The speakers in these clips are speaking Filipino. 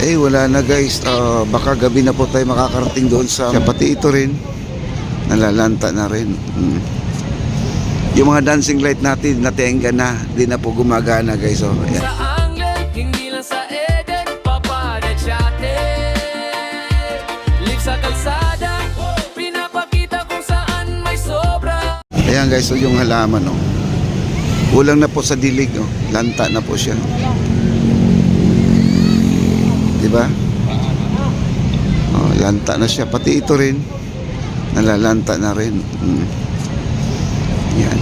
Wala na guys, baka gabi na po tayo makakarating doon sa pati ito rin nalalanta na rin. Yung mga dancing light natin natenga na, di na po gumagana guys. Ayan. Sa Anglen, hindi lang sa Eden, papanet siya live sa kalsada, pinapakita kung saan may sobra. Ayan guys, so yung halaman kulang na po sa dilig, lanta na po siya, diba? Lanta na siya, pati ito rin nalalanta na rin. Yan.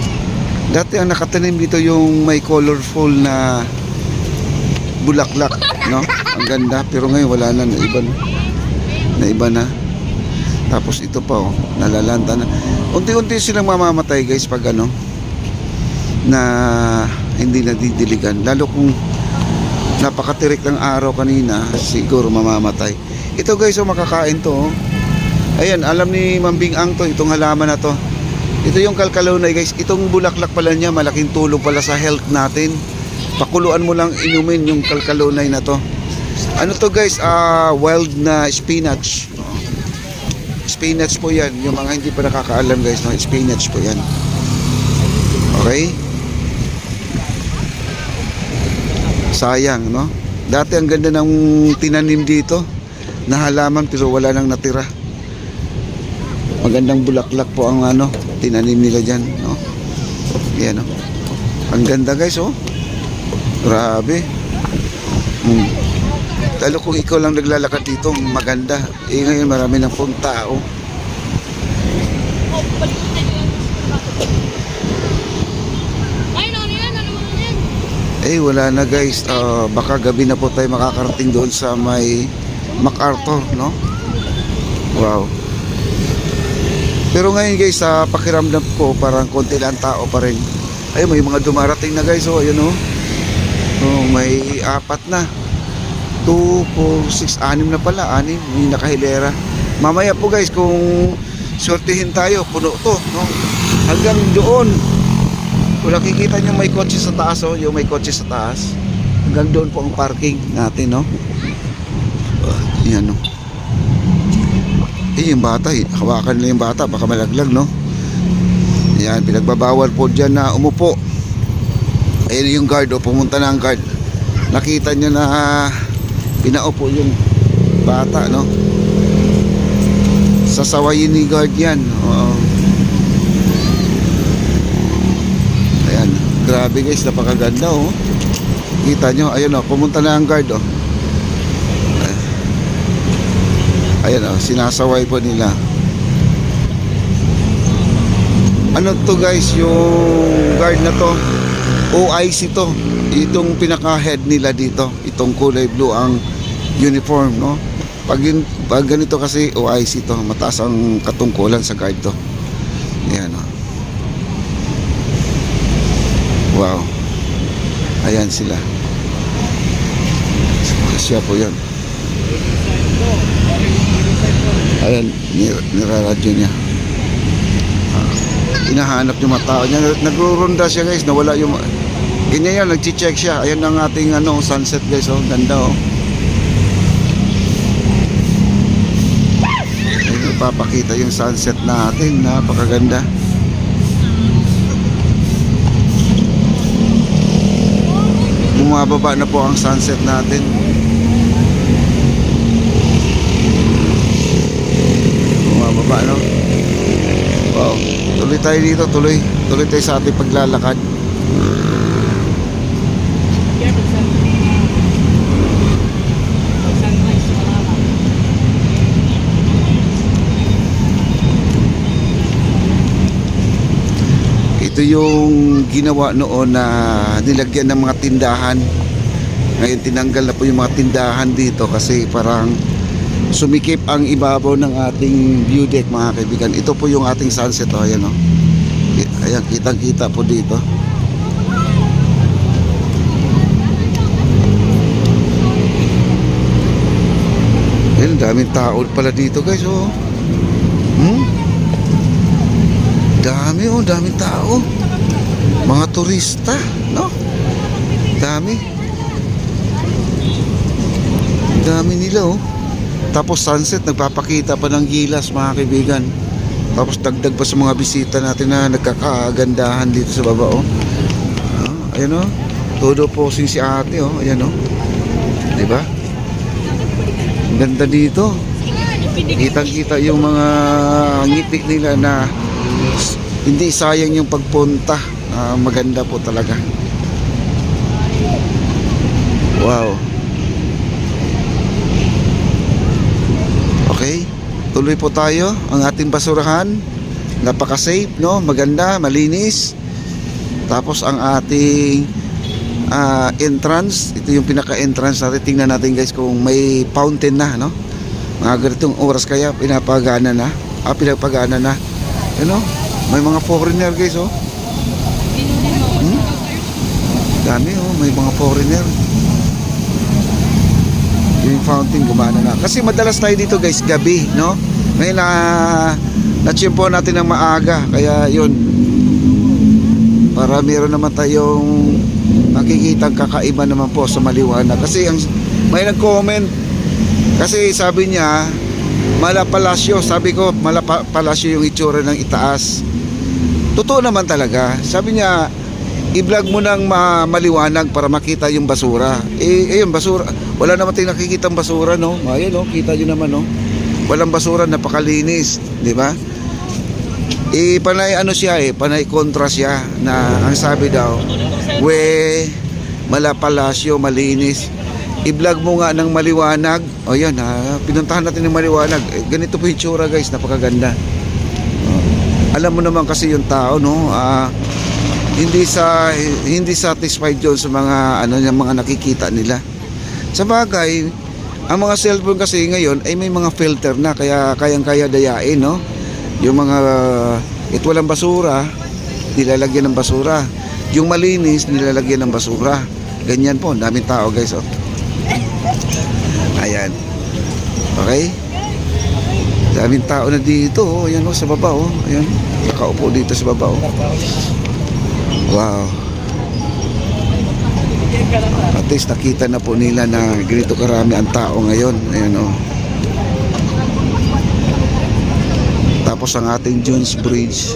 Dati ang nakatanim dito yung may colorful na bulaklak, no? Ang ganda, pero ngayon wala na, naiba na. Tapos ito pa, nalalanta na. Unti-unti silang mamamatay guys pag na hindi nadidiligan. Lalo kung napakatirik ng araw kanina, siguro mamamatay. Ito guys, makakain to. Ayan, alam ni Mambing Ang to, itong halaman na to. Ito yung kalkalonay guys. Itong bulaklak pala niya, malaking tulong pala sa health natin. Pakuluan mo lang inumin yung kalkalonay na to. Ano to guys? Wild na spinach. Spinach po yan. Yung mga hindi pa nakakaalam guys, no? Spinach po yan. Okay? Sayang, no? Dati ang ganda ng tinanim dito na halaman, pero wala nang natira. Magandang bulaklak po ang tinanim nila dyan, no? Yan, no? Ang ganda guys, grabe. Lalo kung ikaw lang naglalakad dito, maganda. Ngayon marami ng pong tao. Wala na guys, baka gabi na po tayo makakarating doon sa may MacArthur, no? Wow. Pero ngayon guys, sa pakiramdam ko, parang konti lang tao pa rin. May mga dumarating na guys, ayun may 4 na. 2, 4, 6, 6 na pala, 6, may nakahilera. Mamaya po guys, kung sortihin tayo, puno to, no? Hanggang doon. Kung nakikita nyo may kotse sa taas, yung may kotse sa taas, hanggang doon po ang parking natin, no? Yan, no? Yung bata, hawakan na yung bata, baka malaglag, no? Yan, pinagbabawal po dyan na umupo. Ayun yung guard, pumunta na ang guard. Nakita nyo na pinaupo yung bata, no? Sasawayin ni guard yan. Ayan, grabe guys, napakaganda, kita nyo, ayun, pumunta na ang guard, ayan, sinasaway po nila. Ano to guys, yung guard na to, OIC to. Itong pinaka-head nila dito, itong kulay blue ang uniform, no? Pag ganito kasi OIC to, mataas ang katungkulan sa guard to. Ayan, wow. Ayan sila. Siya po yan. Ayan, niraradyo niya. Hinahanap yung mga tao niya. Nagro-ronda siya guys, nawala yung... Ganyan yan, nag-check siya. Ayan ang ating sunset guys, ganda, Ayan, ipapakita yung sunset natin, napakaganda. Bumababa na po ang sunset natin. Bumababa, no? Wow, tuloy tayo dito, tuloy tayo sa ating paglalakad. Ito yung ginawa noon na nilagyan ng mga tindahan. Ngayon tinanggal na po yung mga tindahan dito kasi parang sumikip ang ibabaw ng ating view deck, mga kaibigan. Ito po yung ating sunset, ayan, ayan, kitang kita po dito. Ayan, daming tao pala dito guys, daming tao, mga turista, no? Dami. Dami nila oh. Tapos sunset, nagpapakita pa ng gilas mga kaibigan. Tapos dagdag pa sa mga bisita natin na nagkakagandahan dito sa baba oh. Ayan oh. Todo posing si ate oh. Ayan oh. Diba? Ang ganda dito. Kitang-kita yung mga ngiti nila na hindi sayang yung pagpunta. Maganda po talaga. Wow. Okay, tuloy po tayo. Ang ating basurahan, napaka-safe, no? Maganda, malinis. Tapos ang ating entrance, ito yung pinaka-entrance natin. Tingnan natin guys kung may fountain na, no? Mga ganitong oras kaya pinapagana na. Pinapagana na. Ano? May mga foreigner guys, oh. Dami, oh. May mga foreigner. Yung fountain gumana na. Kasi madalas tayo dito guys, gabi, no? Ngayon na-tsimpo natin ng maaga. Kaya yun. Para meron naman tayong makikitang kakaiba naman po sa maliwanag. Kasi may nag-comment. Kasi sabi niya, Malapalasyo. Sabi ko, Malapalasyo yung itsura ng itaas. Totoo naman talaga. Sabi niya, i-vlog mo ng maliwanag para makita yung basura. Ayun, basura. Wala naman tayong nakikita ang basura, no? Ayan, no? Kita nyo naman, no? Walang basura, napakalinis. Di ba? Panay ano siya panay kontra siya na ang sabi daw, Malapalasyo, malinis. I-vlog mo nga ng maliwanag. O yan, pinuntahan natin ng maliwanag. Ganito po yung itsura, guys. Napakaganda. Alam mo naman kasi yung tao, no? Hindi satisfied yun sa mga yung mga nakikita nila. Sa bagay, ang mga cellphone kasi ngayon ay may mga filter na kaya kayang-kaya dayain, no? Yung mga walang basura, nilalagyan ng basura. Yung malinis, nilalagyan ng basura. Ganyan po, daming tao, guys, oh. Ayan. Okay? Daming tao na dito, oh. Ayan, oh, sa baba, oh. Ayan. Nakaupo dito sa baba, oh. Wow. At least nakita na po nila na ganito karami ang tao ngayon. Ayan, oh. Tapos ang ating Jones Bridge.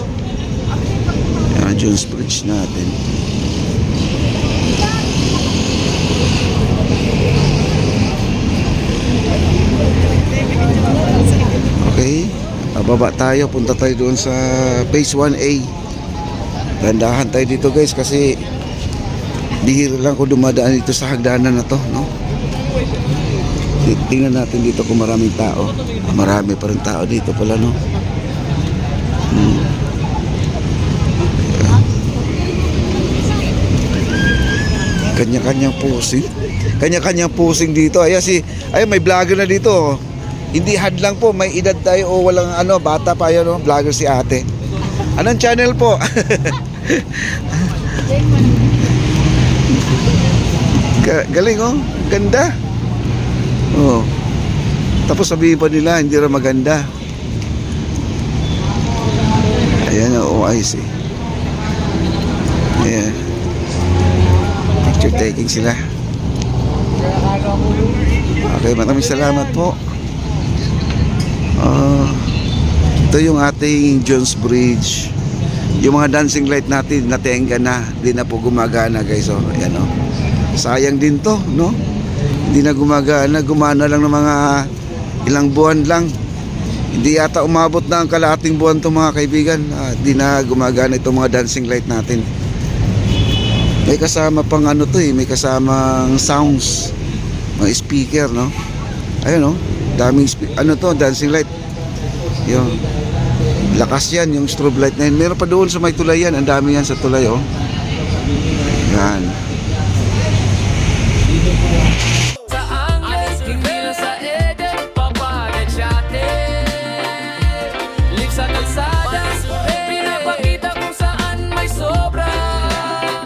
Ayan, Jones Bridge natin. Okay. Baba tayo. Punta tayo doon sa Phase 1A. Dandahan tayo dito guys kasi bihira lang ko dumadaan dito sa hagdanan na to, no? Tingnan natin dito kung maraming tao. Marami pa rin tao dito pala, no? Kanya-kanyang pusing. Kanya-kanyang pusing dito. Ay may vlogger na dito, oh. Hindi hadlang po, may edad tayo o walang bata pa yun, no? Vlogger si ate. Anong channel po? Galing, oh. Ganda. Oh. Tapos sabihin pa nila hindi rin maganda. Ayan, oh, I see. Ayan. Picture taking sila. Okay, maraming salamat po. Ito yung ating Jones Bridge. Yung mga dancing light natin natenga na, hindi na po gumagana guys, oh. Ayan, oh. Sayang din to, no? Hindi na gumagana, gumana lang ng mga ilang buwan lang. Hindi yata umabot na ang kalahating buwan to mga kaibigan. Hindi na gumagana itong mga dancing light natin. May kasama pang may kasamang sounds, mga speaker, no? Ayun, no? Daming dancing light. Yung lakas yan, yung strobe light na yun. Meron pa doon sa may tulay yan. Ang dami yan sa tulay, oh. Yan.